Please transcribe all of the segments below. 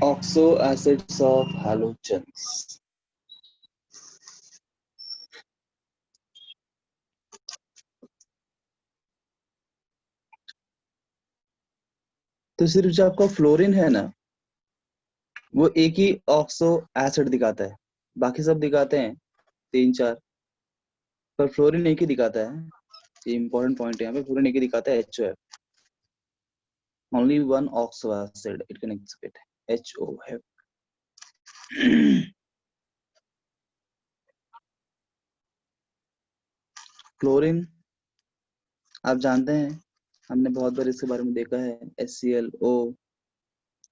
Oxo acids of halogens. तो सिर्फ जो आपका फ्लोरीन है ना, वो एक ही ऑक्सो एसिड दिखाता है, बाकी सब दिखाते हैं 3-4, पर फ्लोरीन एक ही दिखाता है। ये इंपॉर्टेंट पॉइंट है, यहाँ पे फ्लोरीन एक ही दिखाता है, HOF। Only one oxo acid it can exhibit, HOF। Chlorine आप जानते हैं, हमने बहुत बार इसके बारे में देखा है, HClO,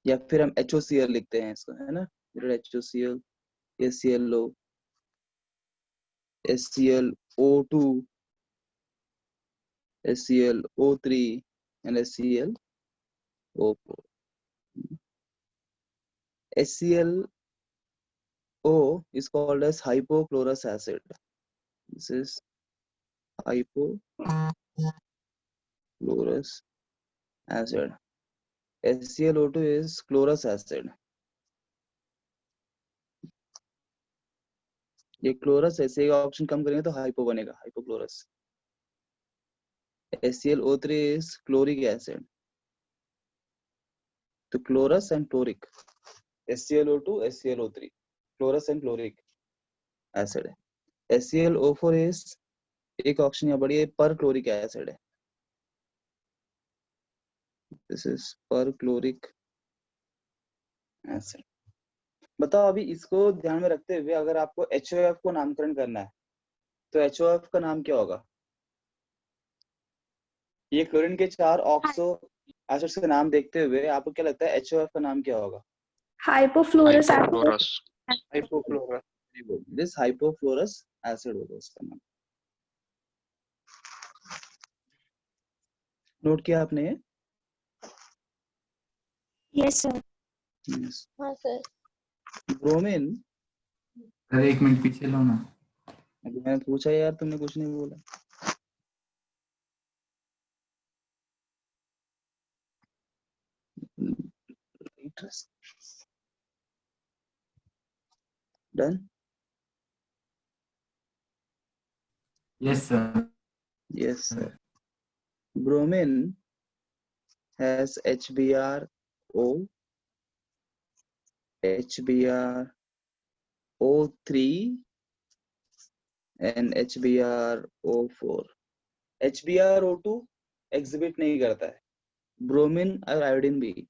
या फिर हम HOCl लिखते हैं इसको, है ना, HOCl, HClO, HClO2, HClO3 and HClO4. HClO is called as hypochlorous acid. This is hypochlorous acid. HClO2 is chlorous acid. ये क्लोरस ऐसे ही ऑप्शन कम करेंगे तो हाइपो बनेगा, hypochlorous. HClO3 is chloric acid. तो chlorous and chloric, HClO2, HClO3, chlorous and chloric acid है। HClO4 is एक ऑप्शन यहाँ बढ़िया, पर क्लोरिक एसिड है। This is perchloric acid. बताओ, अभी इसको ध्यान में रखते हुए अगर आपको HOF को नामकरण करना है तो HOF का नाम क्या होगा? ये क्लोरीन के 4 ऑक्सो एसिड्स के नाम देखते हुए आपको क्या लगता है HOF का नाम क्या होगा? Hypofluorous hypofluorous. This hypofluorous acid होगा इसका नाम। नोट किया आपने ये? Yes sir. हाँ सर। ब्रोमीन, अरे 1 मिनट पीछे लो ना। अभी मैंने पूछा यार, तुमने कुछ नहीं बोला। Done? Yes sir. Yes, sir. Bromine has HBrO, HBrO3 and HBrO4. HBrO2 exhibit नहीं करता है, bromine और iodine भी।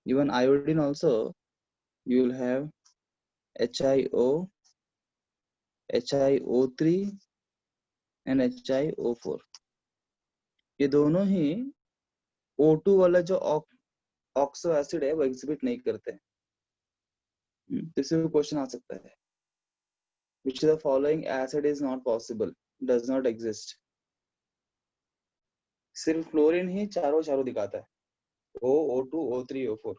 Even iodine also, you will have HiO, HiO3 and HiO4। ये दोनों ही O2 वाला जो ऑक्सो एसिड है वो एग्जिबिट नहीं करते हैं। इससे क्वेश्चन आ सकता है, which of the following acid is not possible, does not exist? सिर्फ क्लोरीन ही चारों दिखाता है, O, O2, O3, O4,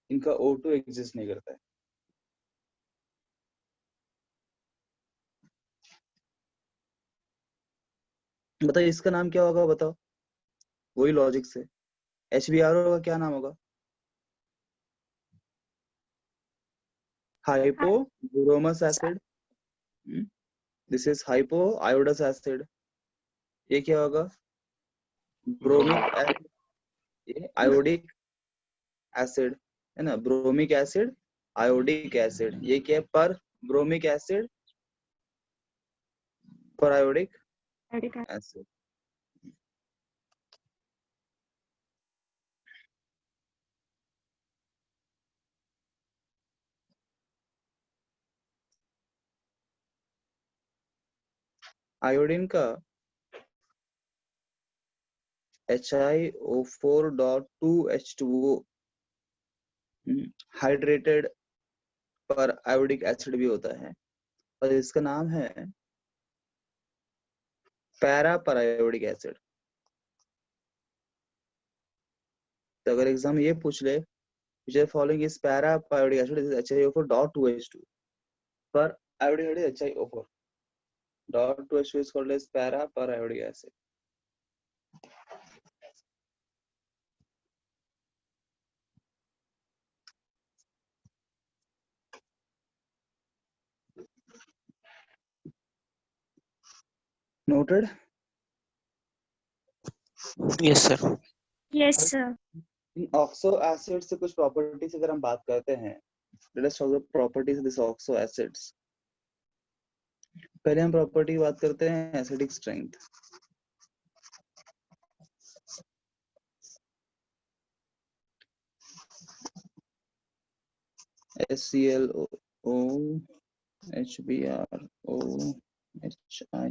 इनका O2 एग्जिस्ट नहीं करता है। बताओ इसका नाम क्या होगा, बताओ वही लॉजिक से। HBrO का क्या नाम होगा? Hypobromous acid. This is hypo iodous acid. ये क्या होगा? ब्रोमिक एसिड, ये आयोडिक एसिड है ना, ब्रोमिक एसिड, आयोडिक एसिड। ये क्या है? पर ब्रोमिक एसिड, पर आयोडिक एसिड। आयोडीन का HiO4.2H2O हाइड्रेटेड पर आयोडिक एसिड भी होता है, और इसका नाम है पैरा पर आयोडिक एसिड। तो अगर एग्जाम ये पूछ ले, which of the following is para per iodic acid, this is HiO4.2H2, per iodic acid is HiO4.2H2 is called as para per iodic acid। Noted? Yes, sir. Yes, sir. In oxo acid से कुछ properties अगर हम बात करते हैं, let us talk the properties of this oxo acids. पहले हम property की बात करते हैं acidic strength. HClO HBrO HI।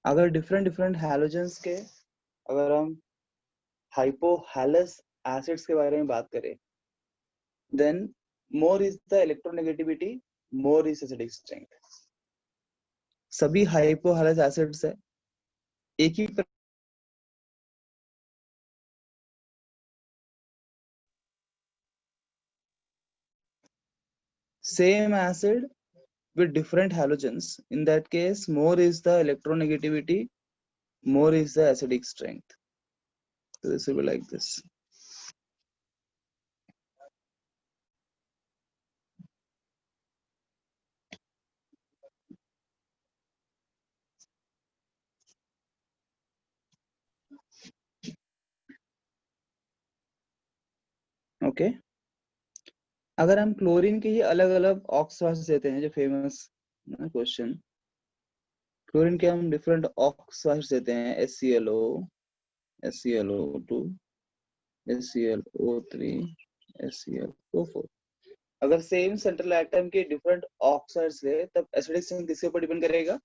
अगर डिफरेंट हैलोजेंस के अगर हम हाइपोहैलस एसिड्स के बारे में बात करें, then more is the electronegativity, more is acidic strength। सभी हाइपोहैलस एसिड्स है, एक ही same acid with different halogens, in that case more is the electronegativity, more is the acidic strength। So this will be like this। Okay अगर हम chlorine के ही अलग अलग oxides देते हैं, जो फेमस क्वेश्चन, क्लोरीन के हम डिफरेंट ऑक्साइड्स देते हैं, HClO HClO2 HClO3 HClO4। अगर सेम सेंट्रल एटम के डिफरेंट ऑक्साइड्स ले, तब एसिडिक स्ट्रेंथ किसके ऊपर डिपेंड करेगा?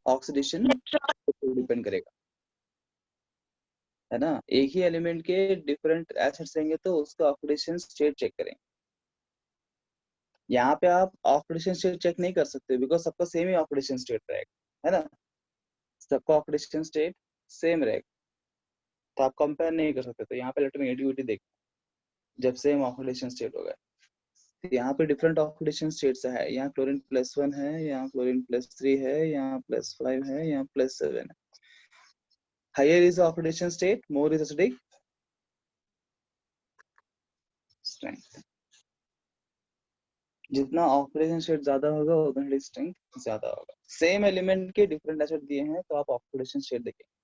ऑक्सीडेशन डिपेंड करेगा, है ना। एक ही एलिमेंट के डिफरेंट एसिड्स रहेंगे तो उसका ऑक्सीडेशन स्टेट चेक करें। यहाँ पे आप ऑक्सीडेशन स्टेट चेक नहीं कर सकते, बिकॉज सबका सेम ही ऑक्सीडेशन स्टेट रहेगा, है ना। सबका ऑक्सीडेशन स्टेट सेम रहेगा, तो आप कंपेयर नहीं कर सकते। तो यहाँ पे इलेक्ट्रोनेगेटिविटी देखो जब सेम ऑक्सीडेशन स्टेट होगा। तो यहाँ पे डिफरेंट ऑक्सीडेशन स्टेट्स है, यहाँ क्लोरीन +1 है, यहाँ क्लोरीन +3 है, यहाँ +5 है, यहाँ +7 है। Higher is oxidation state, more is acidic strength. जितना ऑक्सीडेशन स्टेट ज्यादा होगा उतना एसिडिक स्ट्रेंथ ज्यादा होगा। सेम एलिमेंट के डिफरेंट एसिड दिए हैं तो आप ऑक्सीडेशन स्टेट देखेंगे।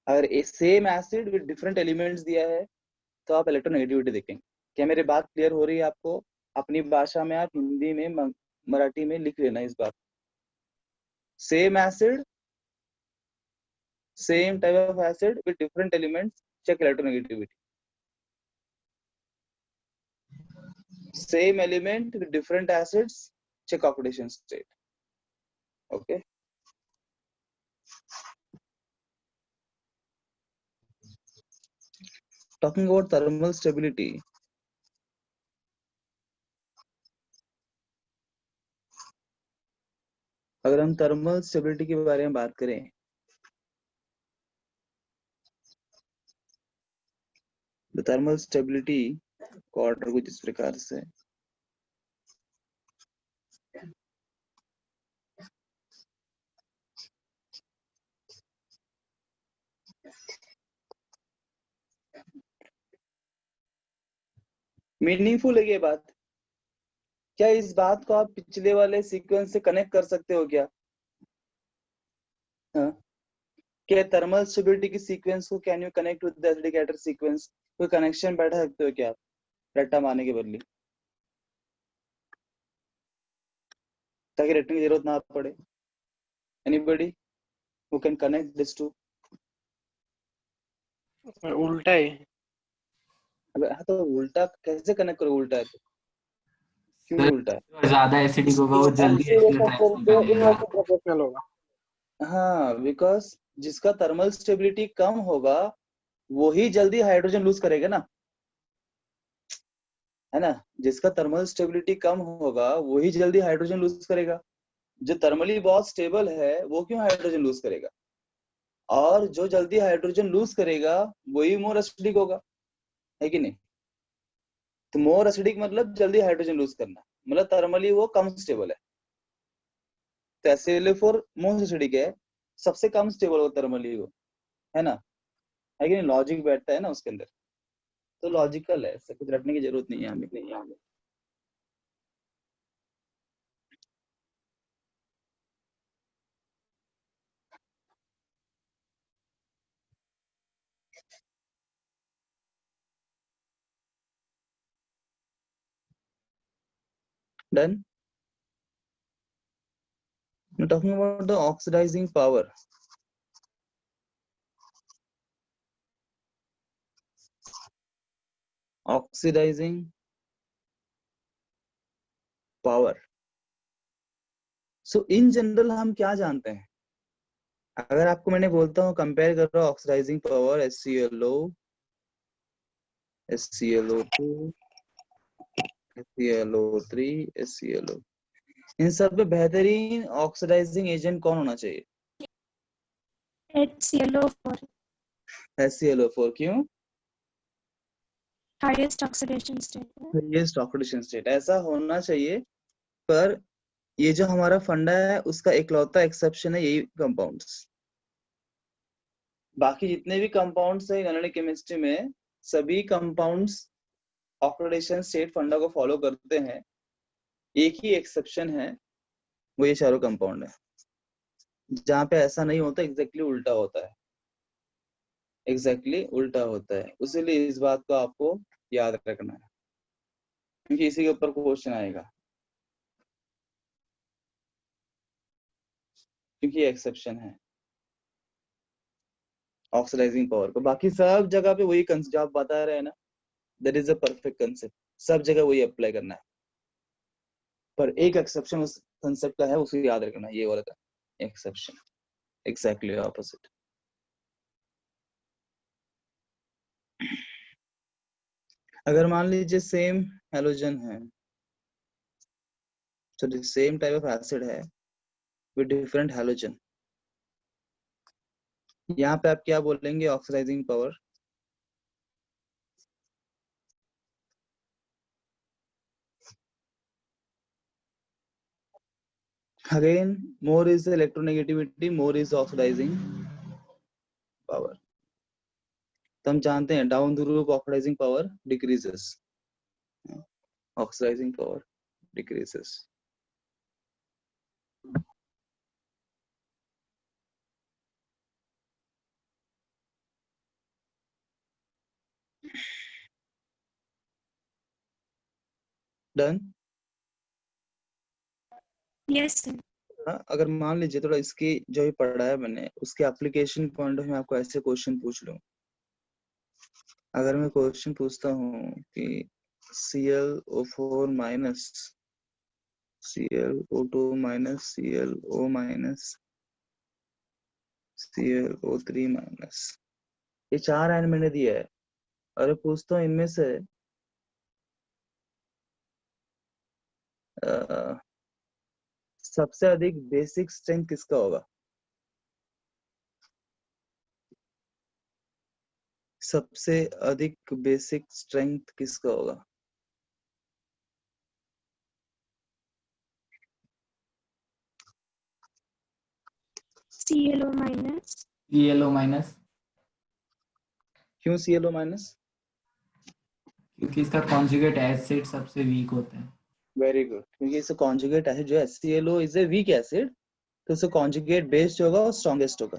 अगर same acid with different elements दिया है तो आप इलेक्ट्रोनेगेटिविटी देखेंगे। क्या मेरी बात क्लियर हो रही है आपको? अपनी भाषा में आप हिंदी में मराठी में लिख लेना इस बात। Same acid, same type of acid with different elements, check electronegativity. Same element with different acids, check oxidation state। Okay, talking about thermal stability, अगर हम थर्मल स्टेबिलिटी के बारे में बात करें, तो थर्मल स्टेबिलिटी को ऑर्डर कुछ इस प्रकार से, मीनिंगफुल है ये बात। क्या इस बात को आप पिछले वाले सीक्वेंस से कनेक्ट कर सकते हो क्या? हाँ? क्या थर्मल स्टेबिलिटी की सीक्वेंस को can you connect with the acidic order sequence? कोई कनेक्शन बैठा सकते हो क्या आप रट्टा मारने के बदले, ताकि रटने की जरूरत ना पड़े? Anybody who can connect this to? उल्टा है। अबे हाँ, तो उल्टा कैसे कनेक्ट करो? उल्टा है तो क्यों सर उल्टा है? जो ज्यादा एसिडिक होगा वो जल्दी एक्सरसाइज निकालेगा। प्रोपोर्शनल होगा। हाँ, बिकॉज जिसका थर्मल स्टेबिलिटी कम होगा वही जल्दी हाइड्रोजन लूज करेगा ना, है ना। जिसका थर्मल स्टेबिलिटी कम होगा वही जल्दी हाइड्रोजन लूज करेगा। जो थर्मली बहुत स्टेबल है वो क्यों हाइड्रोजन लूज करेगा? और जो जल्दी हाइड्रोजन लूज करेगा वही मोर एसिडिक होगा, है कि नहीं। तो मोर एसिडिक मतलब जल्दी हाइड्रोजन लूज करना, मतलब थर्मली वो कम स्टेबल है। तो HCl4 मोस्ट एसिडिक है, सबसे कम स्टेबल होगा थर्मली वो, है ना। है कि नहीं? लॉजिक बैठता है ना उसके अंदर, तो लॉजिकल है, कुछ रटने की जरूरत नहीं है हमें। Done. Now talking about the oxidizing power. Oxidizing power. So in general हम क्या जानते हैं? अगर आपको मैंने बोलता हूँ कंपेयर कर रहा हूँ oxidising power HClO, HClO2, HClO3, HClO, इन सब में बेहतरीन ऑक्सीडाइजिंग एजेंट कौन होना चाहिए? HClO4 HClO4. क्यों? highest oxidation state. Highest oxidation state ऐसा होना चाहिए, पर ये जो हमारा फंडा है उसका इकलौता एक्सेप्शन है यही कंपाउंड्स। बाकी जितने भी कंपाउंड्स है इनऑर्गेनिक केमिस्ट्री में, सभी कंपाउंड्स ऑक्सीडेशन स्टेट फंडा को फॉलो करते हैं। एक ही एक्सेप्शन है, वो ये चारों कंपाउंड है जहाँ पे ऐसा नहीं होता, एग्जैक्टली उल्टा होता है, एग्जैक्टली उल्टा होता है। इसीलिए इस बात को आपको याद रखना है, क्योंकि इसी के ऊपर क्वेश्चन आएगा, क्योंकि ये एक्सेप्शन है ऑक्सीडाइजिंग पावर को। बाकी सब जगह पे वही जो आप बता रहे हैं ना, that is a perfect concept, सब जगह वही अप्लाई करना है, पर एक एक्सेप्शन उस कंसेप्ट का है, उसे याद रखना है, ये वाला था एक्सेप्शन, एग्जैक्टली ऑपोजिट। अगर मान लीजिए सेम हैलोजन है, sorry same type of acid है विद डिफरेंट हैलोजन, यहाँ पे आप क्या बोलेंगे oxidising power? Again, more is electronegativity, more is oxidizing power. तो हम जानते हैं down the group oxidising power decreases, oxidising power decreases. Done. Yes, sir. अगर मान लीजिए थोड़ा इसकी जो भी पढ़ा है मैंने उसके एप्लीकेशन पॉइंट में आपको ऐसे क्वेश्चन पूछ लूं, अगर मैं क्वेश्चन पूछता हूँ कि ClO4 minus ClO2 minus ClO minus ClO3 minus, ये 4 आयन मैंने दिया है, और पूछता हूँ इनमें से सबसे अधिक बेसिक स्ट्रेंथ किसका होगा? सबसे अधिक बेसिक स्ट्रेंथ किसका होगा? ClO minus. ClO माइनस, क्यों ClO माइनस? क्योंकि इसका कॉन्जुगेट एसिड सबसे वीक होता है। वेरी गुड, क्योंकि इससे कॉन्जुगेट एसिड जो है HClO is a weak acid, तो इससे कॉन्जुगेट बेस्ड होगा और स्ट्रॉन्गेस्ट होगा।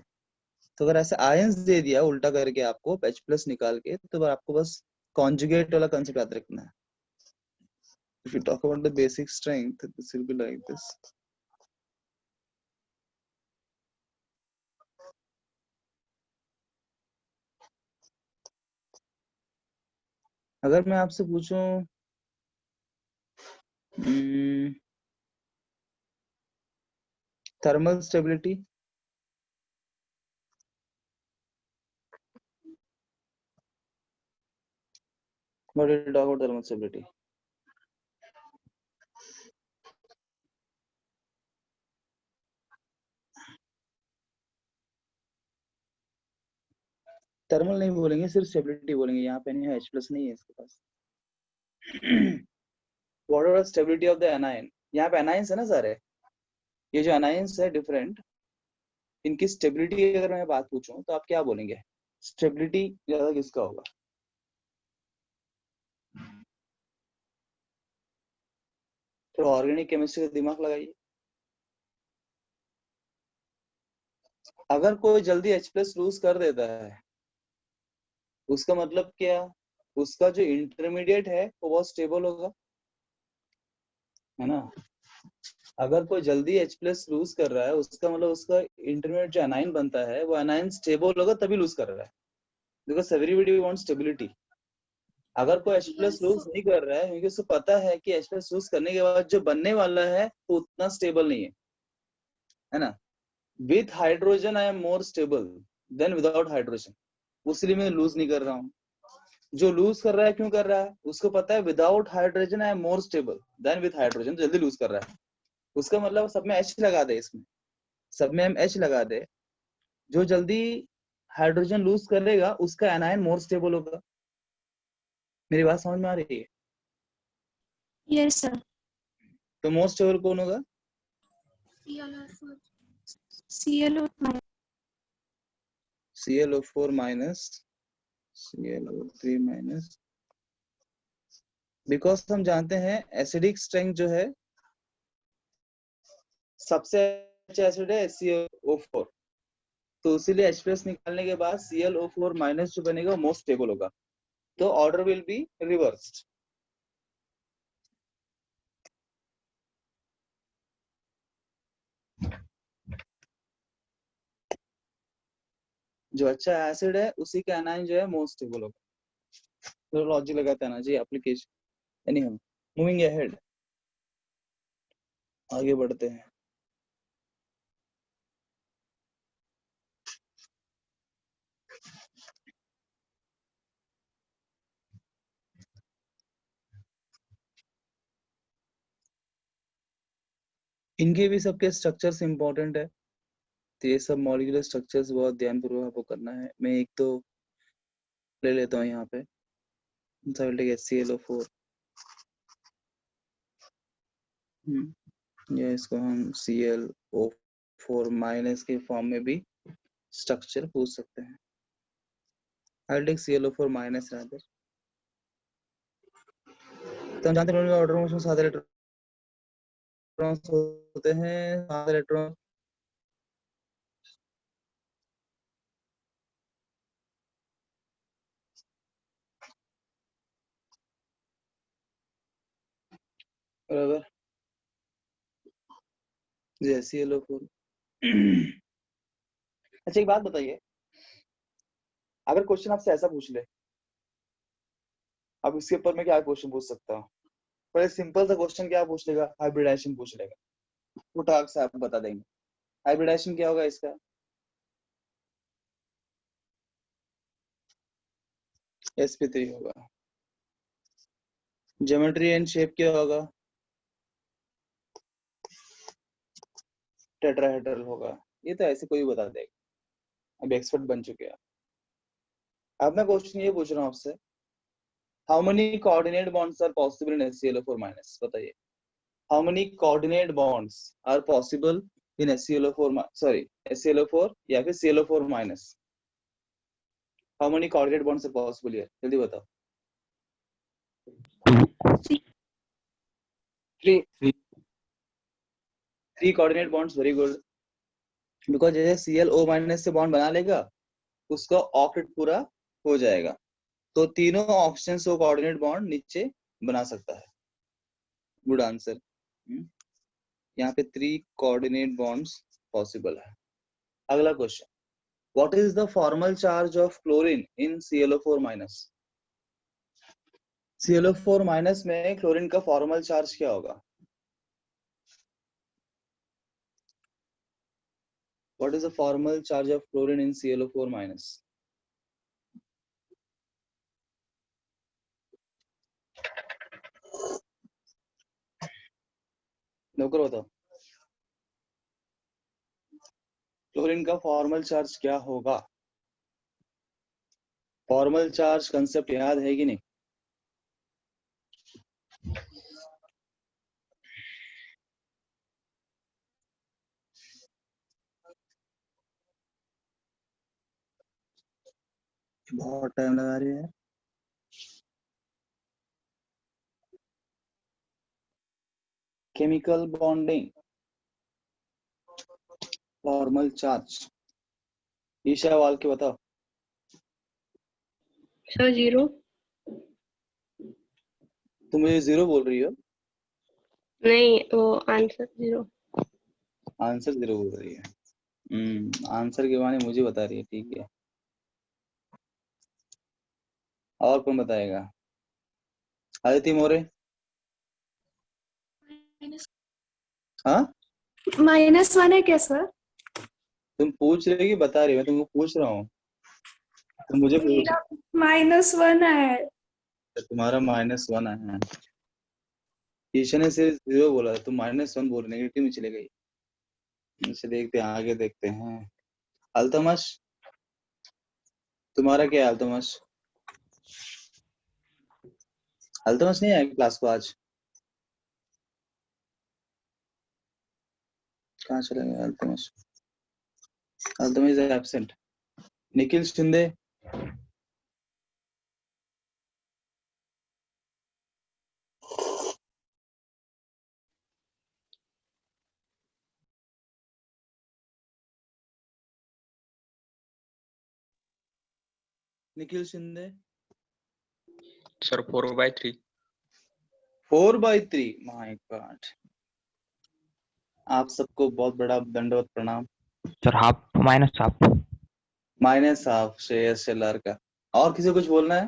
तो अगर ऐसे आयंस दे दिया उल्टा करके आपको H+ निकाल के, तो आपको बस कॉन्जुगेट वाला कंसेप्ट याद रखना है। If you talk about the basic strength, this will be like this. अगर मैं आपसे पूछूं thermal stability, what did you talk about thermal stability? Thermal नहीं बोलेंगे, सिर्फ स्टेबिलिटी बोलेंगे, यहाँ पे नहीं है, H+ नहीं है इसके पास। What about stability of the anion? यहाँ पे anions है ना सारे, ये जो anions है डिफरेंट, इनकी स्टेबिलिटी अगर मैं बात पूछूं तो आप क्या बोलेंगे? स्टेबिलिटी ज्यादा किसका होगा? थोड़ा ऑर्गेनिक केमिस्ट्री का दिमाग लगाइए। अगर कोई जल्दी H+ लूज कर देता है, उसका मतलब क्या? उसका जो इंटरमीडिएट है वो बहुत स्टेबल होगा, है ना। अगर कोई जल्दी H प्लस लूज कर रहा है, उसका मतलब उसका इंटरमीडिएट जो एनाइन बनता है वो एनाइन स्टेबल होगा तभी लूज कर रहा है, बिकॉज एवरीबॉडी वांट्स स्टेबिलिटी। अगर कोई H प्लस लूज नहीं कर रहा है क्योंकि उसको पता है कि H प्लस लूज करने के बाद जो बनने वाला है वो उतना स्टेबल नहीं है ना। With hydrogen I am more stable than without hydrogen, उसलिए मैं लूज नहीं कर रहा हूँ। जो लूज कर रहा है क्यों कर रहा है, उसको पता है without hydrogen I am more stable then with hydrogen, जल्दी लूज कर रहा है। उसका मतलब सब में H लगा दे, इसमें सब में हम H लगा दे, जो जल्दी हाइड्रोजन लूज करेगा उसका एनायन मोर स्टेबल होगा। मेरी बात समझ में आ रही है? Yes, sir. तो मोर स्टेबल कौन होगा? ClO ClO4 minus ClO3 minus, because हम जानते हैं एसिडिक स्ट्रेंथ जो है सबसे अच्छा एसिड है HClO4, तो इसीलिए H प्लस निकालने के बाद ClO4 माइनस जो बनेगा वो मोस्ट स्टेबल होगा, तो ऑर्डर विल बी रिवर्स्ड। जो अच्छा एसिड है उसी का एनाइन जो है मोस्ट स्टेबल होगा। तो लॉजिक लगाते हैं ना जी, एप्लीकेशन। एनीहाउ, मूविंग अहेड, आगे बढ़ते हैं। इनके भी सबके स्ट्रक्चर्स इंपॉर्टेंट है, तो ये सब मॉलिक्यूलर स्ट्रक्चर्स बहुत ध्यानपूर्वक आपको करना है। मैं एक तो ले लेता हूँ यहाँ पे, HClO4, या इसको हम ClO4 माइनस के फॉर्म में भी स्ट्रक्चर पूछ सकते हैं। I'll take ClO4 minus rather. तो हम जानते हैं ऑर्डर मोशन 7 इलेक्ट्रॉन्स होते हैं, 7 इलेक्ट्रॉन बराबर ClO4। अच्छा एक बात बताइए, अगर क्वेश्चन आपसे ऐसा पूछ ले, अब इसके ऊपर मैं क्या क्वेश्चन पूछ सकता हूँ? बड़े सिंपल सा क्वेश्चन क्या पूछ लेगा, हाइब्रिडाइजेशन पूछ लेगा, फटाक से आप बता देंगे। हाइब्रिडाइजेशन क्या होगा इसका? sp3 होगा। ज्योमेट्री एंड शेप क्या होगा? टेट्राहेड्रल होगा। ये तो ऐसे कोई बता देगा, अब एक्सपर्ट बन चुके हैं। अब मैं क्वेश्चन ये पूछ रहा हूँ आपसे, how many coordinate bonds are possible in HClO4 minus? बताइए, how many coordinate bonds are possible in HClO4 या फिर ClO4 minus? How many coordinate bonds are possible here, जल्दी बताओ। 3 coordinate bonds, very good. Because जैसे ClO minus से bond बना लेगा उसका ऑक्टेट पूरा हो जाएगा, तो तीनों ऑक्सीजन को कोऑर्डिनेट बॉन्ड नीचे बना सकता है। Good answer. यहाँ पे 3 कोऑर्डिनेट बॉन्ड्स पॉसिबल है। अगला question, what is the formal charge of chlorine in ClO4 minus? ClO4 minus में क्लोरीन का फॉर्मल चार्ज क्या होगा? What is the formal charge of chlorine in ClO4 minus? नौकर बताओ, क्लोरीन का फॉर्मल चार्ज क्या होगा? फॉर्मल चार्ज कंसेप्ट याद है कि नहीं? बहुत टाइम लगा रही है। केमिकल बॉन्डिंग, फॉर्मल चार्ज, ईशा वाल के बताओ। सर 0। तुम मुझे 0 बोल रही हो? नहीं, वो आंसर 0। आंसर 0 बोल रही है। आंसर के बारे में मुझे बता रही है, ठीक है। और कौन बताएगा? आदित्य मोरे। हाँ, -1 है क्या सर? तुम पूछ रहे हो कि बता रही हो? मैं तुमको पूछ रहा हूँ, तुम मुझे पूछ मेरा -1 है। तुम्हारा -1 है। ईशा ने सिर्फ 0 बोला, तुम -1 बोल, नेगेटिव में चले गई। इसे देखते हैं, आगे देखते हैं। अल्तमश, तुम्हारा क्या है? अल्तमश, अल्तमश नहीं आया क्लास को आज? कहाँ चले गए Altamash? Altamash is absent. Nikhil Shinde, Nikhil Shinde. Sir 4/3। 4/3, my God. आप सबको बहुत बड़ा दंडवत प्रणाम। Sir half minus half. -1/2 Shreyas Shelar का। और किसी को कुछ बोलना है?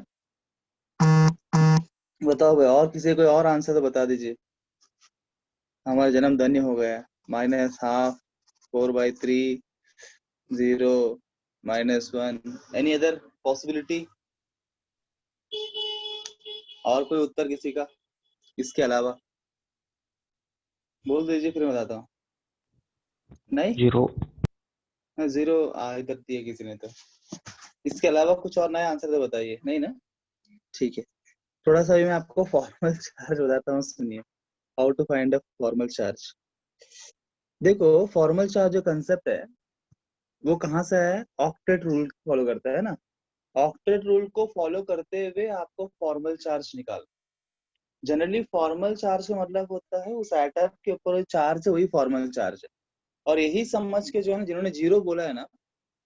बताओ भाई, और किसी को कोई और आंसर तो बता दीजिए। हमारा जन्म धन्य हो गया। -1/2, 4/3, 0, -1। Any other possibility? और कोई उत्तर किसी का इसके अलावा? बोल दीजिए, फिर मैं बताता हूँ। नहीं, 0। 0 इधर दिया किसी ने तो। इसके अलावा कुछ और नया आंसर तो बताइए। नहीं ना, ठीक है। थोड़ा सा भी मैं आपको फॉर्मल चार्ज बताता हूँ, सुनिए। How to find a formal charge. देखो, फॉर्मल चार्ज जो कंसेप्ट है वो कहाँ से है? ऑक्टेट रूल फॉलो करता है ना। ऑक्टेट रूल को फॉलो करते हुए आपको फॉर्मल चार्ज निकाल। जनरली फॉर्मल चार्ज का मतलब होता है उस एटम के ऊपर चार्ज है, वही फॉर्मल चार्ज है। और यही समझ के जो है ना, जिन्होंने 0 बोला है ना,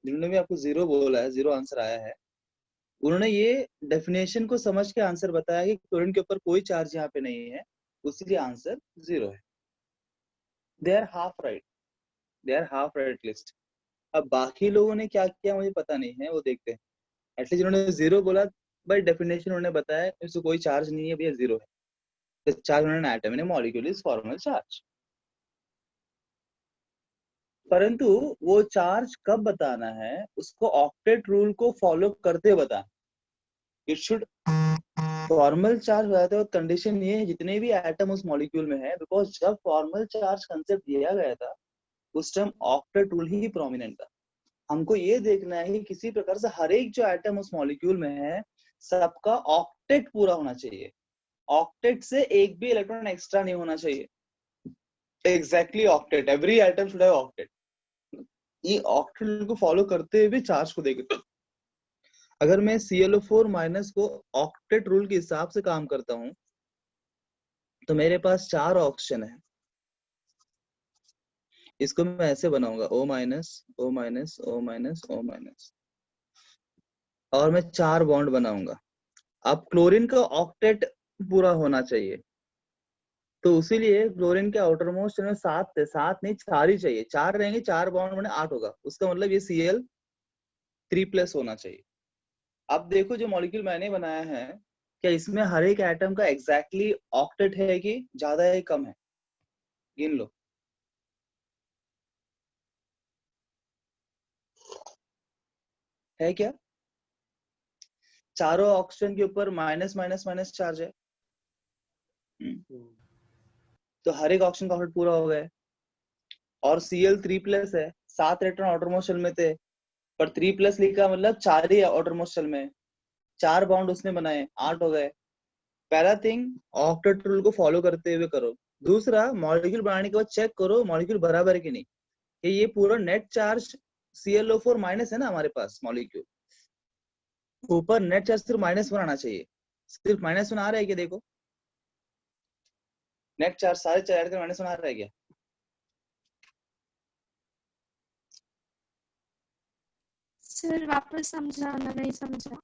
जिन्होंने भी आपको 0 बोला है, 0 आंसर आया है, उन्होंने ये डेफिनेशन को समझ के आंसर बताया कि क्लोरीन के ऊपर कोई चार्ज यहाँ पे नहीं है, उसलिए आंसर 0 है। They are half right, they are half right list. अब बाकी लोगों ने क्या किया मुझे पता नहीं है, वो देखते हैं। एटलीस्ट जिन्होंने 0 बोला, बाय डेफिनेशन उन्होंने बताया इसमें कोई चार्ज नहीं है भैया, 0 है। तो चार्ज उन्होंने atom in molecule is formal charge. परंतु वो चार्ज कब बताना है, उसको ऑक्टेट रूल को फॉलो करते बताना। इट शुड फॉर्मल चार्ज बताते हो। कंडीशन ये है जितने भी एटम उस मॉलिक्यूल में है, बिकॉज जब फॉर्मल चार्ज कंसेप्ट दिया गया था उस टाइम ऑक्टेट रूल ही प्रोमिनेंट था। हमको ये देखना है कि किसी प्रकार से हर एक जो एटम उस मॉलिक्यूल में है सबका ऑक्टेट पूरा होना चाहिए। ऑक्टेट से एक भी इलेक्ट्रॉन एक्स्ट्रा नहीं होना चाहिए। Exactly octet, every atom should have octet. ये ऑक्टेट रूल को फॉलो करते हुए चार्ज को देखते। अगर मैं ClO4- को ऑक्टेट रूल के हिसाब से काम करता हूं तो मेरे पास 4 ऑक्सीजन है। इसको मैं ऐसे बनाऊंगा O-, O-, O-, O-, और मैं 4 बॉन्ड बनाऊंगा। अब क्लोरीन का ऑक्टेट पूरा होना चाहिए, तो उसीलिए क्लोरीन के आउटर मोस्ट में 7 थे, 7 नहीं 4 ही चाहिए। 4 रहेंगे, 4 बॉन्ड बने 8 होगा। उसका मतलब ये Cl3+ होना चाहिए। अब देखो जो मॉलिक्यूल मैंने बनाया है, क्या इसमें हर एक एटम का एग्जैक्टली ऑक्टेट है कि ज्यादा है कम है? गिन लो। है क्या? चारों ऑक्सीजन के ऊपर माइनस चार्ज है। तो हर एक ऑक्सीजन का ऑक्टेट पूरा हो गया। और Cl3+ है, 7 इलेक्ट्रॉन आउटरमोस्ट शेल में थे, पर 3+ लिखा मतलब 4 ही आउटरमोस्ट शेल में, 4 बॉन्ड उसने बनाए, 8 हो गए। पहला थिंग, ऑक्टेट रूल को फॉलो करते हुए करो। दूसरा, मॉलिक्यूल बनाने के बाद चेक करो मॉलिक्यूल बराबर है कि नहीं, कि ये पूरा नेट चार्ज ClO4- है ना हमारे पास मॉलिक्यूल, ऊपर नेट चार्ज सिर्फ -1 आना चाहिए। सिर्फ -1 आ रहा है क्या? देखो नेट चार्ज सारे चार -1 आ रहा है क्या? सर वापस समझाना, नहीं समझा।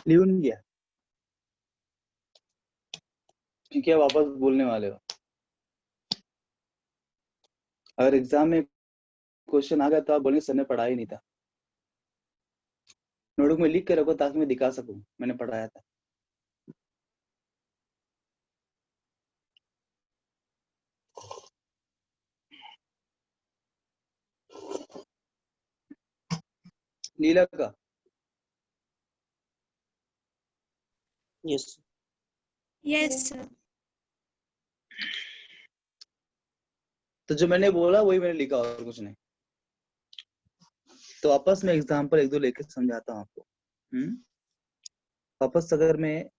लिहून घ्या ठीक है, वापस बोलने वाले हो। अगर एग्जाम में क्वेश्चन आ गया तो आप बोलेंगे सर ने पढ़ाया ही नहीं था। नोटबुक में लिख के रखो ताकि मैं दिखा सकूं मैंने पढ़ाया था। नीला का यस यस सर। तो जो मैंने बोला वही मैंने लिखा और कुछ नहीं। तो वापस मैं एग्जांपल एक दो लेके समझाता हूँ आपको। वापस अगर मैं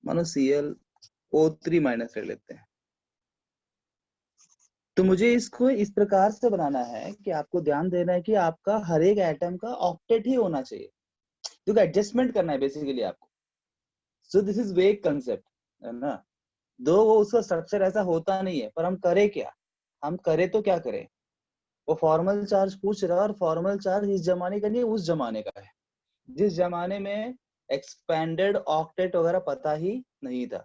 मानो ClO3 माइनस ले लेते हैं तो मुझे इसको इस प्रकार से बनाना है कि आपको ध्यान देना है कि आपका हर एक एटम का ऑक्टेट ही होना चाहिए, क्योंकि एडजस्टमेंट करना है बेसिकली आपको। सो दिस इज वेग कंसेप्ट है ना। दो वो उसका स्ट्रक्चर ऐसा होता नहीं है, पर हम करें क्या, हम करें तो क्या करें। वो फॉर्मल चार्ज पूछ रहा है और फॉर्मल चार्ज इस जमाने का नहीं है, उस जमाने का है जिस जमाने में एक्सपेंडेड ऑक्टेट वगैरह पता ही नहीं था।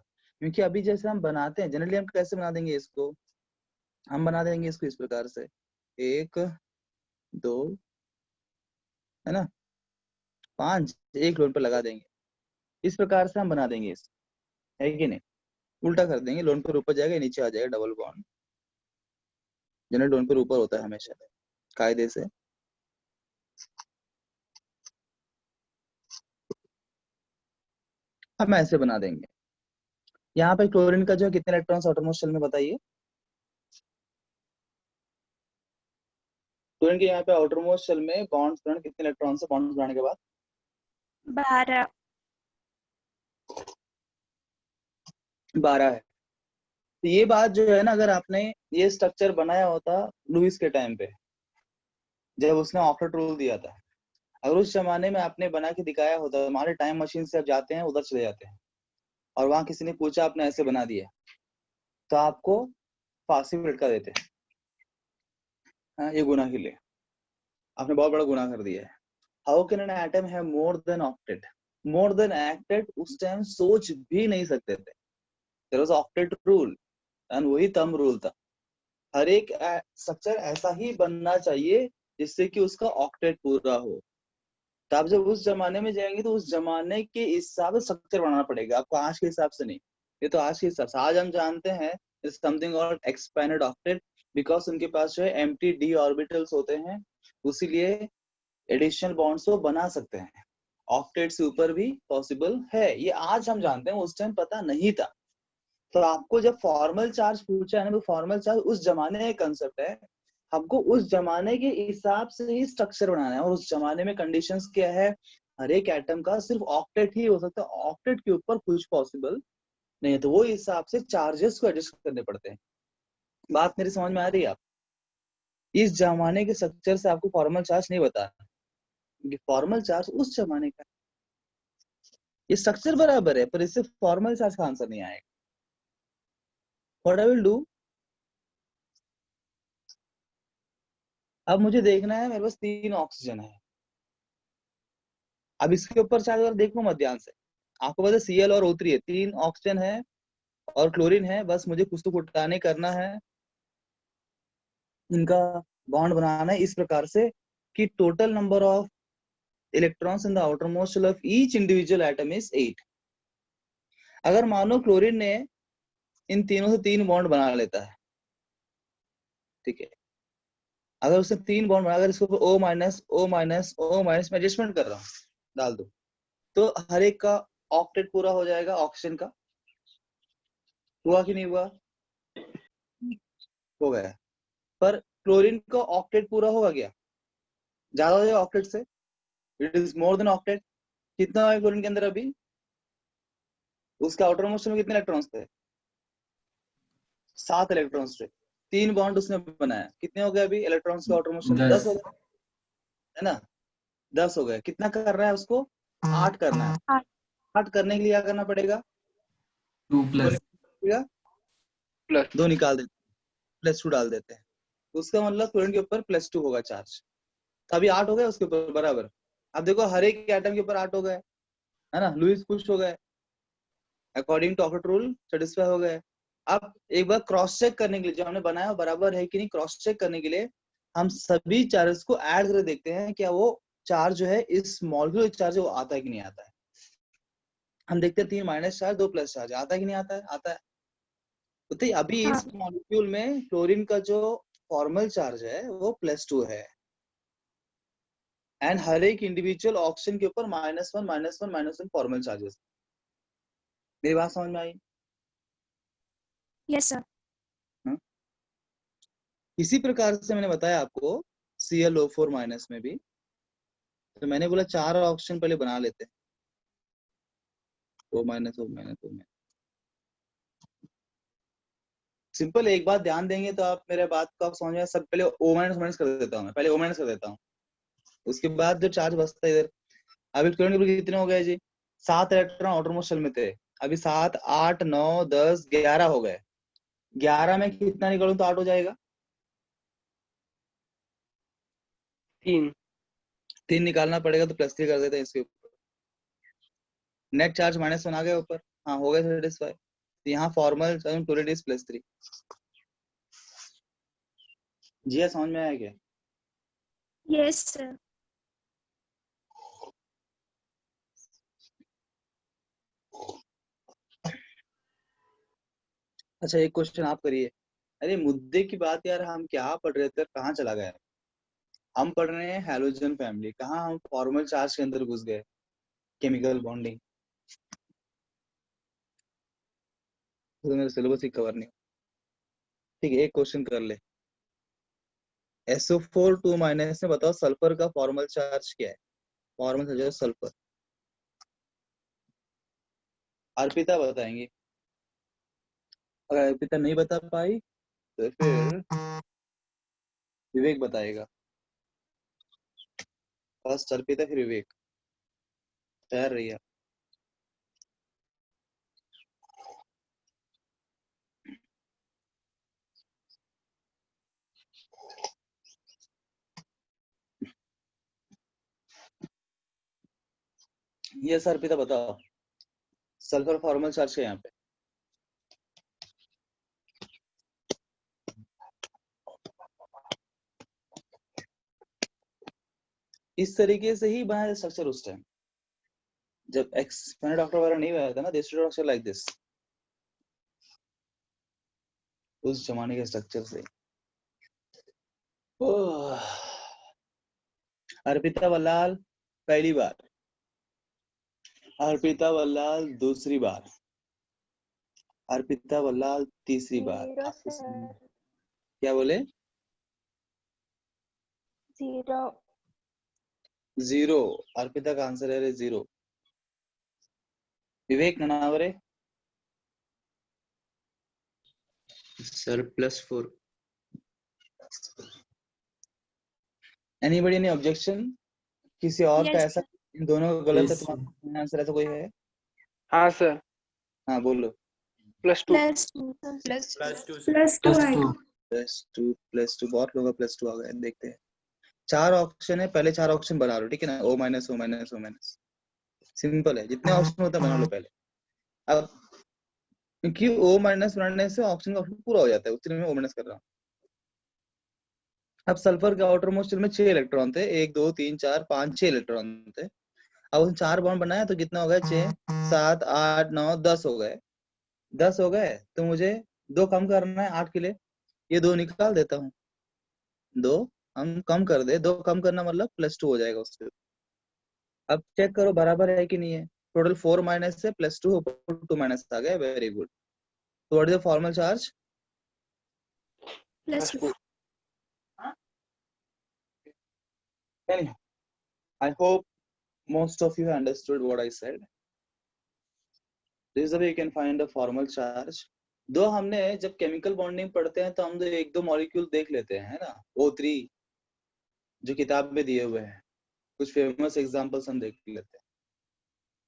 क्योंकि अभी जैसे हम बनाते हैं जनरली हम कैसे बना देंगे इसको, हम बना देंगे इसको इस प्रकार से 1 2 है ना 5 एक लोड पर लगा देंगे, इस प्रकार से हम बना देंगे इसको। है कि नहीं? उल्टा कर देंगे, लोन पेयर ऊपर जाएगा, नीचे आ जाएगा double bond. General lone pair ऊपर होता है हमेशा कायदे से। हम ऐसे बना देंगे। यहाँ पे क्लोरीन का जो है कितने इलेक्ट्रॉन्स आउटरमोस्ट शेल में बताइए? क्लोरीन के यहाँ पे आउटरमोस्ट शेल में बॉन्ड्स कितने इलेक्ट्रॉन्स है बॉन्ड्स बनाने के बाद? 12। 12 है। तो ये बात जो है ना, अगर आपने ये स्ट्रक्चर बनाया होता लुईस के टाइम पे, जब उसने ऑक्टेट रूल दिया था, अगर उस जमाने में आपने बना के दिखाया होता, हमारे टाइम मशीन से आप जाते हैं, उधर चले जाते हैं, और वहां किसी ने पूछा आपने ऐसे बना दिया, तो आपको फांसी पे लटका देते हैं। हाँ, ये गुनाह के लिए आपने बहुत बड़ा गुनाह कर दिया है। How can an atom have more than octet? More than octet उस टाइम सोच भी नहीं सकते थे। There was octet rule and वही थंब रूल था। हर एक स्ट्रक्चर ऐसा ही बनना चाहिए जिससे कि उसका ऑक्टेट पूरा हो। तो आप जब उस जमाने में जाएंगे तो उस जमाने के हिसाब से स्ट्रक्चर बनाना पड़ेगा आपको, आज के हिसाब से नहीं। ये तो आज के हिसाब से, आज हम जानते हैं something called expanded octet, because उनके पास जो है एम्प्टी डी ऑर्बिटल्स होते हैं, उसीलिए एडिशनल बॉन्ड्स को बना सकते हैं। ऑक्टेट से ऊपर भी पॉसिबल है, ये आज हम जानते हैं, उस टाइम पता नहीं था। तो आपको जब फॉर्मल चार्ज पूछा है ना, तो फॉर्मल चार्ज उस जमाने का कंसेप्ट है, हमको उस जमाने के हिसाब से ही स्ट्रक्चर बनाना है। और उस जमाने में कंडीशंस क्या है, हर एक एटम का सिर्फ ऑक्टेट ही हो सकता है, ऑक्टेट के ऊपर कुछ पॉसिबल नहीं है। तो वो हिसाब से चार्जेस को एडजस्ट करने पड़ते हैं। बात मेरी समझ में आ रही है? आप इस जमाने के स्ट्रक्चर से आपको फॉर्मल चार्ज नहीं बता, क्योंकि फॉर्मल चार्ज उस जमाने का, ये स्ट्रक्चर बराबर है पर इससे फॉर्मल चार्ज का आंसर नहीं आएगा। व्हाट आई विल डू, अब मुझे देखना है, मेरे पास 3 ऑक्सीजन है। अब इसके ऊपर चार्ज अगर देखो मत ध्यान से, आपको पता है Cl और O3 है, 3 ऑक्सीजन है और क्लोरीन है, बस मुझे कुछ तो कुटाने करना है, इनका बॉन्ड बनाना है इस प्रकार से कि total number of electrons in the outermost shell of each individual atom is 8। अगर मानो क्लोरीन ने इन तीनों से 3 बॉन्ड बना लेता है, ठीक है, अगर उसने 3 बॉन्ड बना, अगर इसके ऊपर O minus O minus O minus में एडजस्टमेंट कर रहा हूँ, डाल दो, तो हर एक का ऑक्टेट पूरा हो जाएगा ऑक्सीजन का। हुआ कि नहीं हुआ? हो गया। पर क्लोरीन का ऑक्टेट पूरा होगा क्या? ज्यादा हो जाएगा ऑक्टेट से, it is more than octet. कितना है क्लोरीन के अंदर अभी? उसके आउटर मोस्ट में कितने इलेक्ट्रॉन्स थे? 7 इलेक्ट्रॉन्स थे। 3 बॉन्ड उसने बनाया, कितने हो गए अभी इलेक्ट्रॉन्स के आउटर मोस्ट में? 10 हो गए, है ना? 10 हो गए। कितना कर रहा है उसको? 8 करना है। 8 करने के लिए क्या करना पड़ेगा? 2 प्लस 2 निकाल देते, +2 डाल देते हैं, उसका मतलब क्लोरीन के ऊपर +2 होगा चार्ज। अभी 8 हो गए उसके ऊपर बराबर। अब देखो हर एक एटम के ऊपर 8 हो गए, है ना? लुईस खुश हो गए, according to octet rule satisfy हो गए। अब एक बार क्रॉस चेक करने के लिए, जो हमने बनाया बराबर है कि नहीं, क्रॉस चेक करने के लिए हम सभी चार्जेस को ऐड करके देखते हैं क्या वो चार्ज जो है इस मॉलिक्यूलर चार्ज वो आता है कि नहीं आता है। हम देखते हैं 3 माइनस चार्ज 2 प्लस चार्ज आता है कि नहीं आता है? आता है। तो अभी इस मॉलिक्यूल में क्लोरीन का जो फॉर्मल चार्ज है वो +2 है, एंड हर एक इंडिविजुअल ऑक्सीजन के ऊपर -1 -1 -1 फॉर्मल चार्जेस। मेरी बात समझ में आई? Yes sir. इसी प्रकार से मैंने बताया आपको ClO4 माइनस में भी, तो मैंने बोला 4 ऑक्सीजन पहले बना लेते हैं, O minus O minus O minus. Simple, एक बात ध्यान देंगे तो आप मेरे बात को आप समझ में, सब पहले O माइनस कर देता हूँ मैं, पहले O माइनस कर देता हूँ, उसके बाद जो चार्ज बचता है इधर। अभी क्लोरीन के कितने हो गए जी? 7 इलेक्ट्रॉन आउटरमोस्ट शेल में थे, अभी 7 8 9 10 11 हो गए। 11 में कितना निकालूं तो 8 हो जाएगा? 3 निकालना पड़ेगा, तो +3 कर देते हैं इसके ऊपर। नेट चार्ज -1 आ गया ऊपर, हाँ हो गया सेटिस्फाई। तो यहाँ फॉर्मल क्लोरीन इज +3। जी समझ में आया क्या? Yes sir. अच्छा एक क्वेश्चन आप करिए। अरे मुद्दे की बात यार, हम क्या पढ़ रहे थे, कहाँ चला गया? हम पढ़ रहे हैं हैलोजन फैमिली, कहाँ हम फॉर्मल चार्ज के अंदर घुस गए, केमिकल बॉन्डिंग। तो मेरा सिलेबस ही कवर नहीं। ठीक है, एक क्वेश्चन कर ले। SO4 2 माइनस में बताओ सल्फर का फॉर्मल चार्ज क्या है? Formal charge sulphur. अर्पिता बताएंगे। अगर अर्पिता नहीं बता पाई तो फिर विवेक बताएगा। फर्स्ट अर्पिता फिर विवेक। तैयार रहिए। ये सर अर्पिता बताओ सल्फर फॉर्मल चार्ज क्या है यहाँ पे? इस तरीके से ही बनाया स्ट्रक्चर उस टाइम जब एक्सपेंड डॉक्टर वगैरह नहीं बनाया था ना, दिस स्ट्रक्चर लाइक दिस। उस जमाने के स्ट्रक्चर से। ओह, अर्पिता वल्लाल पहली बार, अर्पिता वल्लाल दूसरी बार, अर्पिता वल्लाल तीसरी बार। जीरो सर, क्या बोले? जीरो। जीरो। अर्पिता का आंसर है zero. Vivek Nanaware sir +4। Anybody any objection? किसी और का Yes, ऐसा sir. इन दोनों का गलत है, Yes, तुम्हारा आंसर ऐसा कोई है? हाँ सर, हाँ बोलो। +2। +2. +2 +2 plus आएगा. 2. +2 बहुत लोगों का +2 आ गया। देखते हैं। 4 ऑप्शन है, पहले 4 ऑप्शन बना लो, ठीक है ना? O minus, O minus, O minus. Simple है, जितने ऑप्शन होता है बना लो पहले। अब क्योंकि O माइनस बनाने से ऑप्शन का ऑप्शन पूरा हो जाता है, उतने में O माइनस कर रहा हूँ। अब सल्फर के आउटर मोस्ट शेल में 6 इलेक्ट्रॉन थे, 1 2 3 4 5 6 इलेक्ट्रॉन थे। अब उसने 4 बॉन्ड बनाया तो कितना हो गया? 6 7 8 9 10 हो गए। 10 हो गए तो मुझे 2 कम करना है 8 के लिए। ये 2 निकाल देता हूँ। 2 हम कम कर दे, 2 कम करना मतलब +2 हो जाएगा उससे। अब चेक करो बराबर है कि नहीं है। टोटल 4 माइनस से +2 ऊपर 2 माइनस आ गया। Very good. तो what is the formal charge? +2. Anyhow, I hope most of you understood what I said. This is the way you can find the formal charge. दो हमने जब केमिकल बॉन्डिंग पढ़ते हैं तो हम तो एक दो मॉलिक्यूल देख लेते हैं, है ना? O3 जो किताब में दिए हुए हैं, कुछ फेमस एग्जांपल्स हम देख लेते हैं,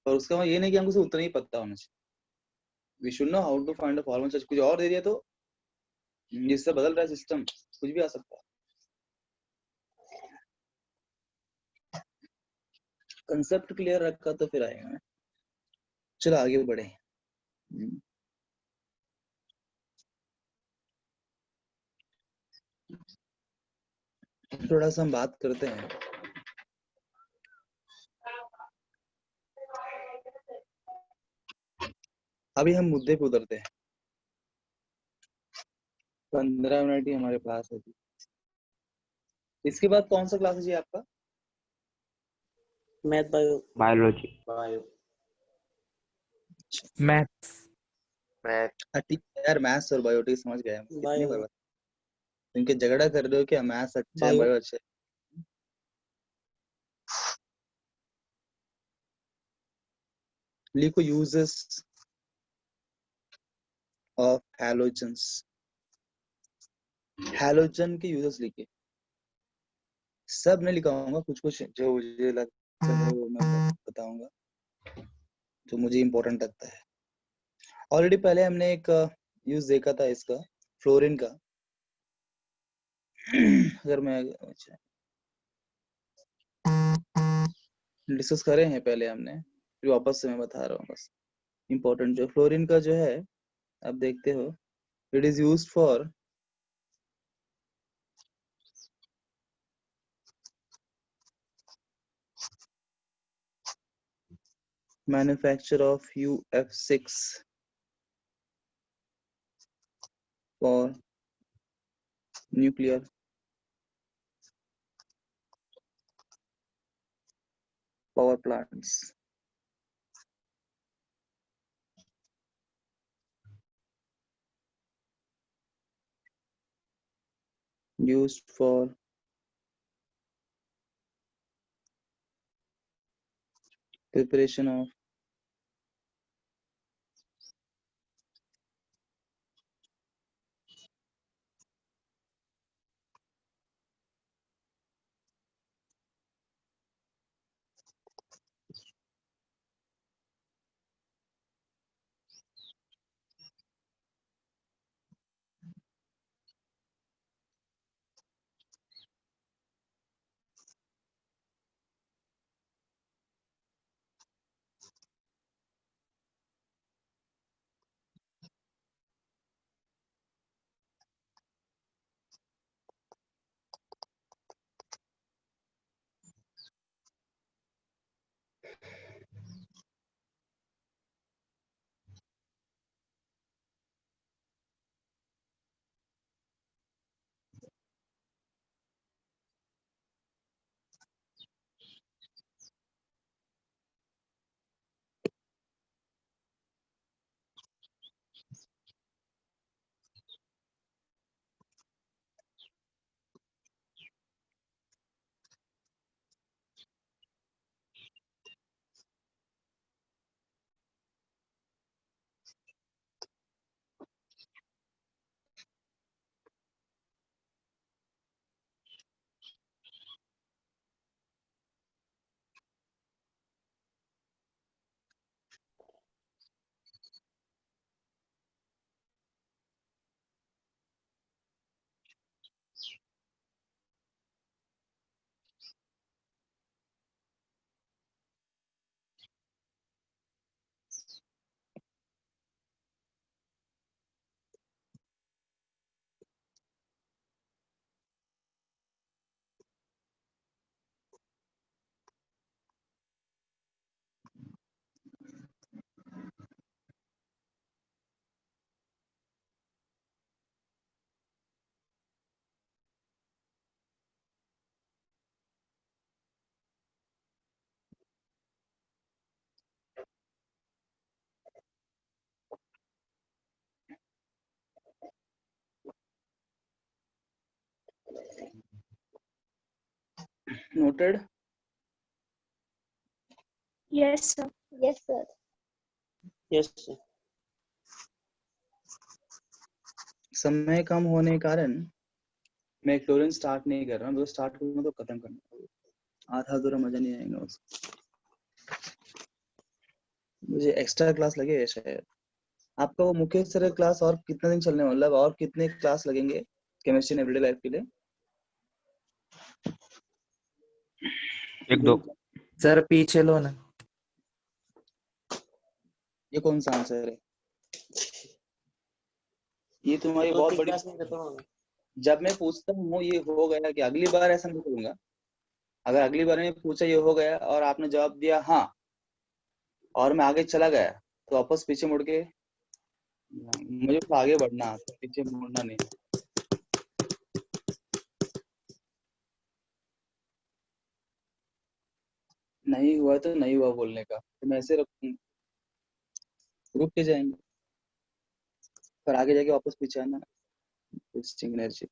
पर उसका मतलब ये नहीं कि हमको सिर्फ उतना ही पता होना चाहिए। We should know how to find a formal charge. कुछ और दे दिया तो जिससे बदल रहा है सिस्टम, कुछ भी आ सकता है। कंसेप्ट क्लियर रखा तो फिर आएगा ना। चलो आगे बढ़े। थोड़ा सा हम बात करते हैं। अभी हम मुद्दे पे उतरते हैं। 15 मिनट ही हमारे पास है। इसके बाद कौन सा क्लास है जी आपका? Math bio. Biology. Bio. Math. ठीक है यार, मैथ्स और बायो समझ गए हम। कितनी बायो बार इनके झगड़ा कर रहे हो क्या? मैथ्स अच्छा है, बायो बायो अच्छा है। लिखो यूजेस ऑफ हैलोजेंस। हैलोजन के यूजेस लिखिए। सब नहीं लिखाऊंगा, कुछ कुछ जो मुझे लगता है वो मैं बताऊंगा, जो मुझे इम्पोर्टेंट लगता है। ऑलरेडी पहले हमने एक यूज देखा था इसका, फ्लोरीन का। अगर मैं डिस्कस करे हैं पहले हमने, फिर वापस से मैं बता रहा हूँ बस। इम्पोर्टेंट जो फ्लोरीन का जो है, आप देखते हो, it is used for manufacture of UF6 for nuclear power plants. Used for preparation of noted. Yes, sir. Yes, sir. Yes, sir. समय कम होने के कारण मैं क्लोरीन स्टार्ट नहीं कर रहा हूँ, स्टार्ट करूँगा तो खत्म करना, आधा अधूरा मजा नहीं आएगा उसको। मुझे एक्स्ट्रा क्लास लगे शायद। आपका वो मुख्य सर क्लास और कितना दिन चलने वाला, मतलब और कितने क्लास लगेंगे केमिस्ट्री इन एवरीडे लाइफ के लिए? 1-2 सर पीछे लो ना। ये कौन सा आंसर है? ये तुम्हारी दो बहुत तीन बड़ी, क्लास में खत्म होगा। जब मैं पूछता हूँ ये हो गया कि अगली बार ऐसा नहीं करूंगा। अगर अगली बार मैं पूछा ये हो गया और आपने जवाब दिया हाँ और मैं आगे चला गया तो वापस पीछे मुड़ के, मुझे तो आगे बढ़ना, तो पीछे मुड़ना नहीं। नहीं हुआ तो नहीं हुआ बोलने का, तो मैं ऐसे रुक के जाएंगे, पर आगे जाके वापस पीछे आना, energy.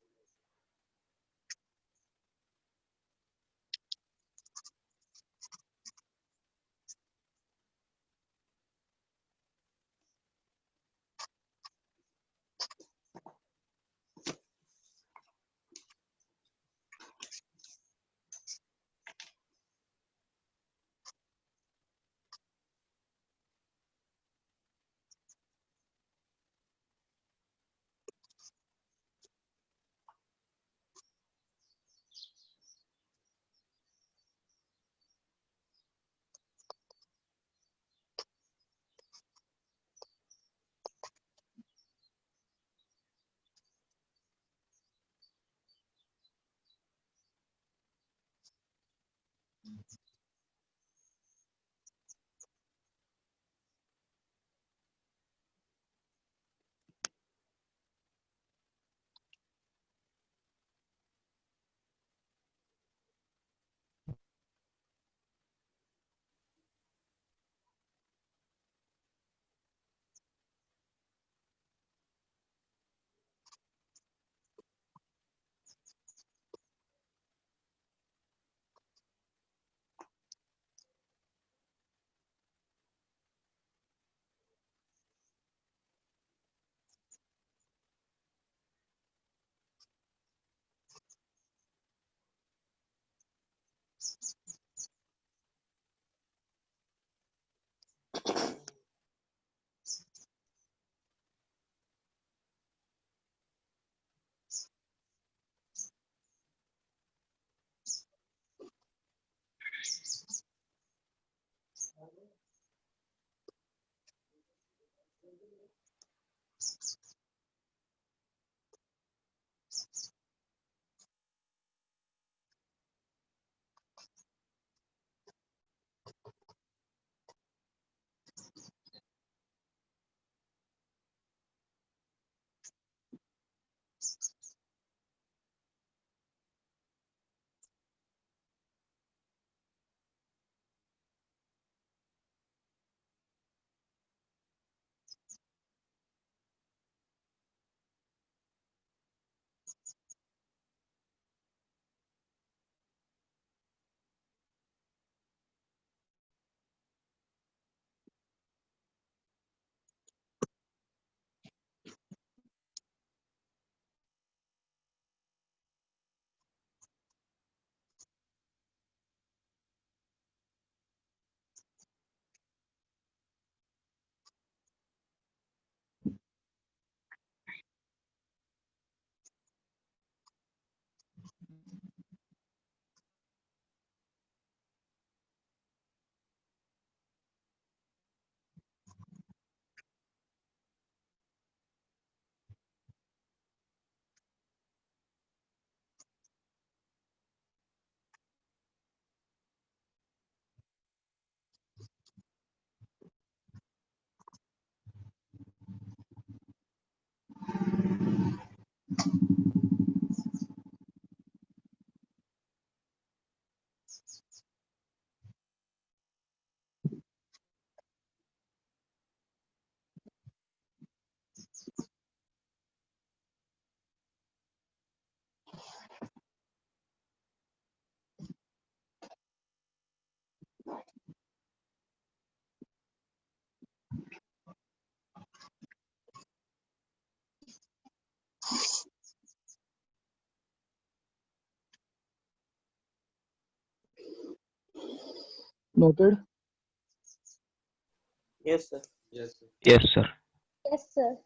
Noted. Yes, sir. Yes, sir. Yes, sir.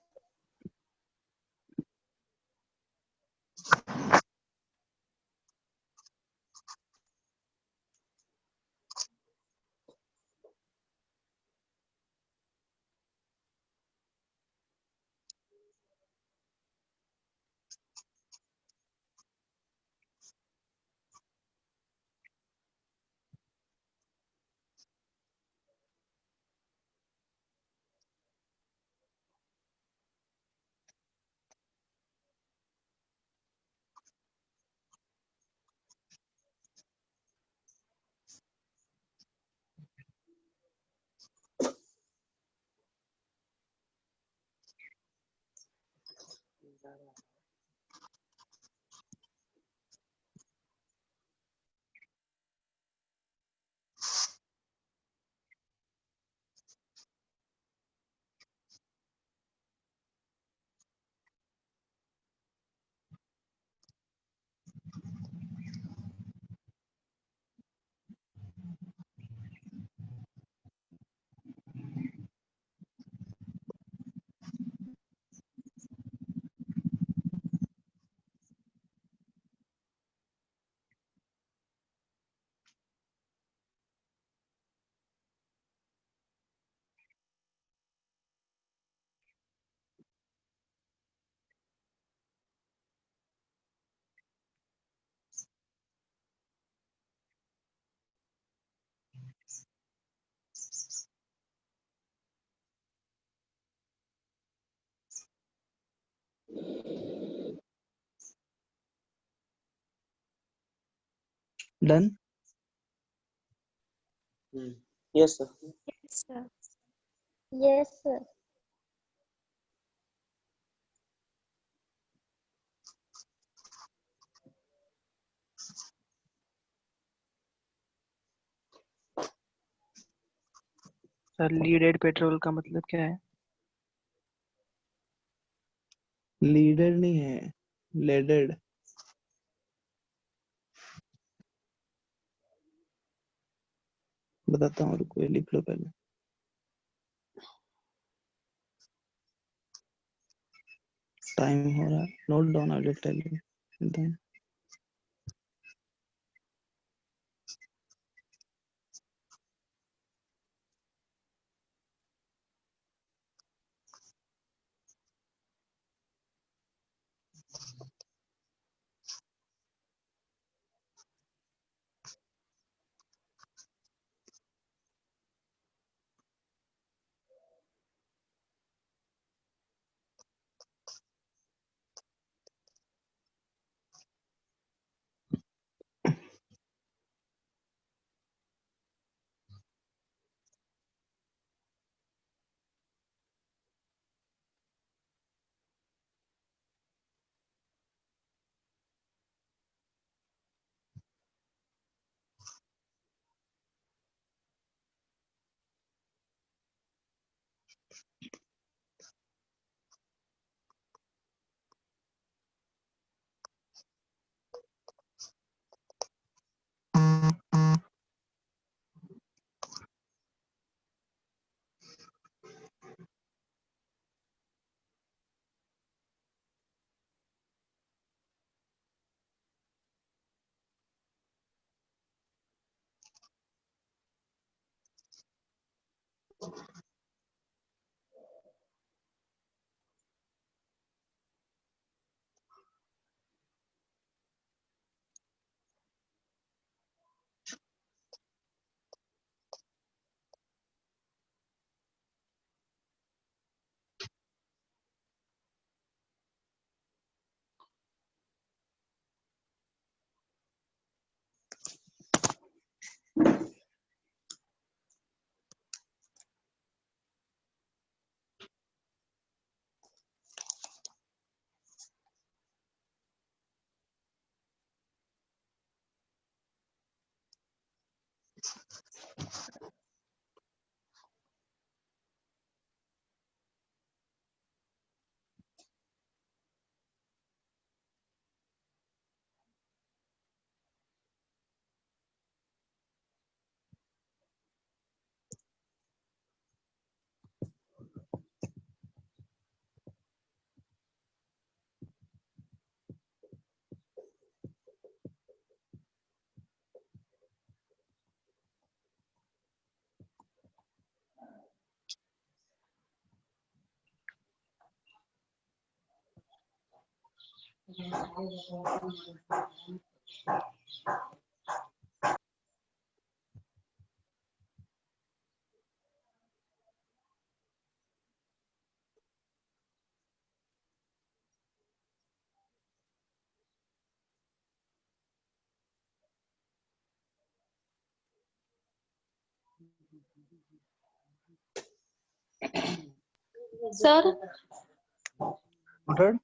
Done. Yes, sir. Yes, sir. Yes, sir. Sir leaded petrol का मतलब क्या है? लीडेड नहीं है, लेडेड। बताता हूँ, रुको, ये लिख लो पहले। टाइम हो रहा है, note down, I will tell you then. Sir उठड़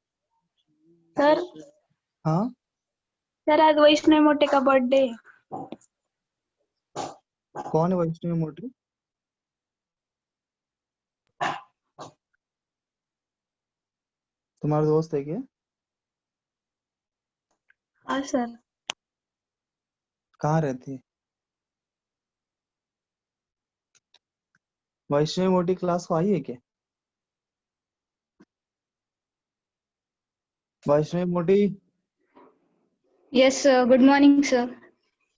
सर हाँ सर आज वैष्णव मोटे का बर्थडे है। कौन है वैष्णवी मोटी? तुम्हारा दोस्त है क्या? हाँ सर। कहाँ रहती है वैष्णवी मोटी? क्लास को आई है क्या Vaishnavi Moti? Yes sir, good morning sir.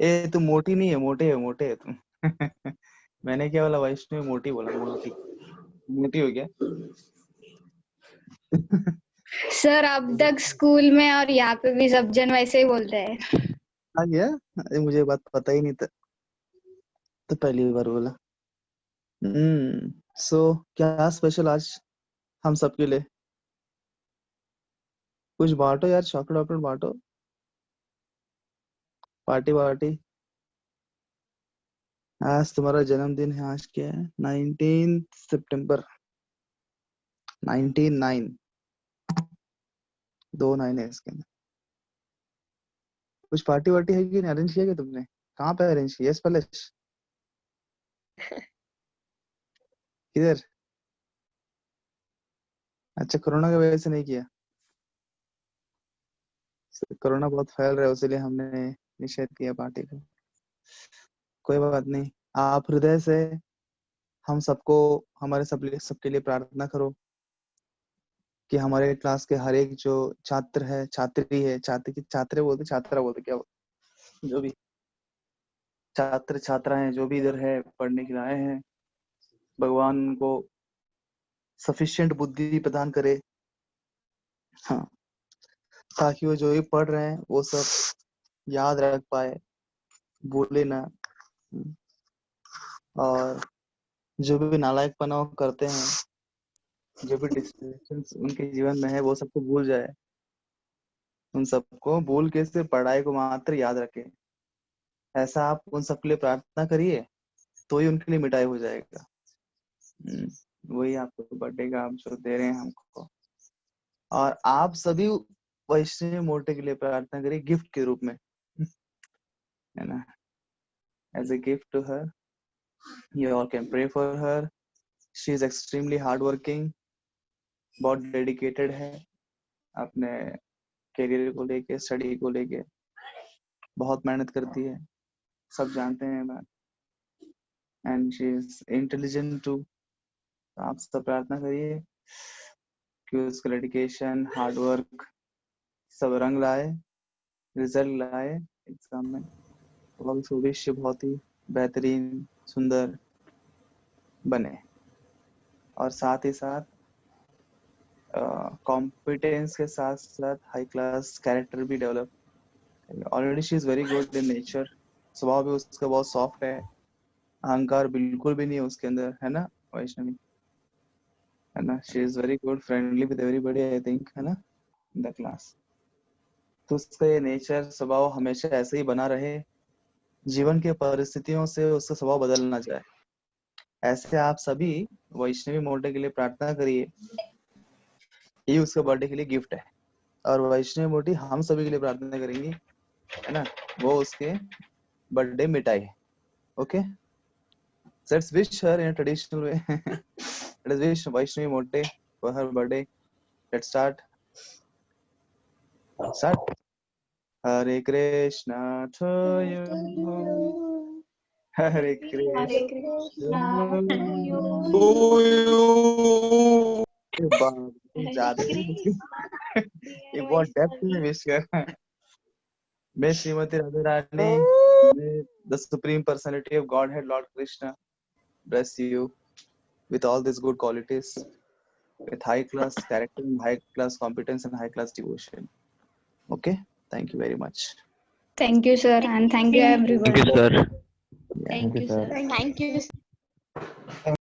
ए तुम मोटी नहीं है, मोटे है तुम। मैंने क्या बोला? वैष्णवी मोटी बोला। मोटी मोटी हो गया। सर अब तक स्कूल में और यहाँ पे भी सब जन वैसे ही बोलते हैं। आ गया? अरे मुझे ये बात पता ही नहीं था, तो पहली बार बोला। सो क्या स्पेशल आज हम सबके लिए? कुछ बांटो यार, चॉकलेट वॉकलेट बांटो, पार्टी वार्टी। आज तुम्हारा जन्मदिन है। आज क्या है? 19 सितंबर। 99 दो 9 है इसके अंदर। कुछ पार्टी वार्टी है कि नहीं? अरेंज किया क्या तुमने? कहाँ पे अरेंज किया? Yes palace? किधर? अच्छा, कोरोना की वजह से नहीं किया। कोरोना बहुत फैल रहा है, इसीलिए हमने निषेध किया पार्टी को। कोई बात नहीं। आप हृदय से हम सबको, हमारे सबके लिए प्रार्थना करो कि हमारे क्लास के हर एक जो छात्र है, छात्री है, छात्रे बोलते, छात्रा बोलते, क्या बोलते, जो भी छात्र छात्राएं जो भी इधर है पढ़ने के लिए आए हैं, भगवान उनको सफिशिएंट बुद्धि प्रदान करे। हाँ, ताकि वो जो भी पढ़ रहे हैं वो सब याद रख पाए, भूले ना। और जो भी नालायकपना वो करते हैं, जो भी डिस्ट्रैक्शंस उनके जीवन में है, वो सबको भूल जाए। उन सबको भूल के सिर्फ पढ़ाई को मात्र याद रखे। ऐसा आप उन सबके लिए प्रार्थना करिए, तो ही उनके लिए मिटाई हो जाएगा। वही आपको बर्थडे का आप जो दे रहे हैं हमको। और आप सभी वैष्णवी मोटे के लिए प्रार्थना करिए गिफ्ट के रूप में, है ना? As a gift to her, you all can pray for her. She is extremely hard working, बहुत डेडिकेटेड है अपने करियर को लेके, स्टडी को लेके बहुत मेहनत करती है, सब जानते हैं बात। And she is intelligent too. आप सब प्रार्थना करिए कि उसका डेडिकेशन, हार्ड वर्क सब रंग लाए, रिजल्ट लाए एग्जाम में, और उस भविष्य बहुत ही बेहतरीन सुंदर बने। और साथ ही साथ कॉम्पिटेंस के साथ साथ हाई क्लास कैरेक्टर भी develop. Already she is very good in nature. स्वभाव भी उसका बहुत सॉफ्ट है, अहंकार बिल्कुल भी नहीं है उसके अंदर, है ना वैष्णवी? है ना? She is very good, friendly with everybody, I think, है ना, इन द क्लास। तो उसका ये नेचर, स्वभाव हमेशा ऐसे ही बना रहे, जीवन के परिस्थितियों से उसका स्वभाव बदल ना जाए। ऐसे आप सभी वैष्णवी मोटे के लिए प्रार्थना करिए। ये उसका बर्थडे के लिए गिफ्ट है, और वैष्णवी मोटी हम सभी के लिए प्रार्थना करेंगे, है ना, वो उसके बर्थडे मिटाए। Okay, let's wish her in traditional way. Let's wish Vaishnavi Mote for her birthday. Let's start. Hare Krishna to you, Hare Krishna to you। ज्यादा ये बहुत डेप्थ में विश कर रहा है। May Srimati Radharani, may the Supreme Personality of Godhead, Lord Krishna, bless you with all these good qualities, with high class character, and high class competence, and high class devotion. Okay, thank you very much. Thank you, sir, and thank you, everyone. Thank you, sir. Thank you, sir. Thank you.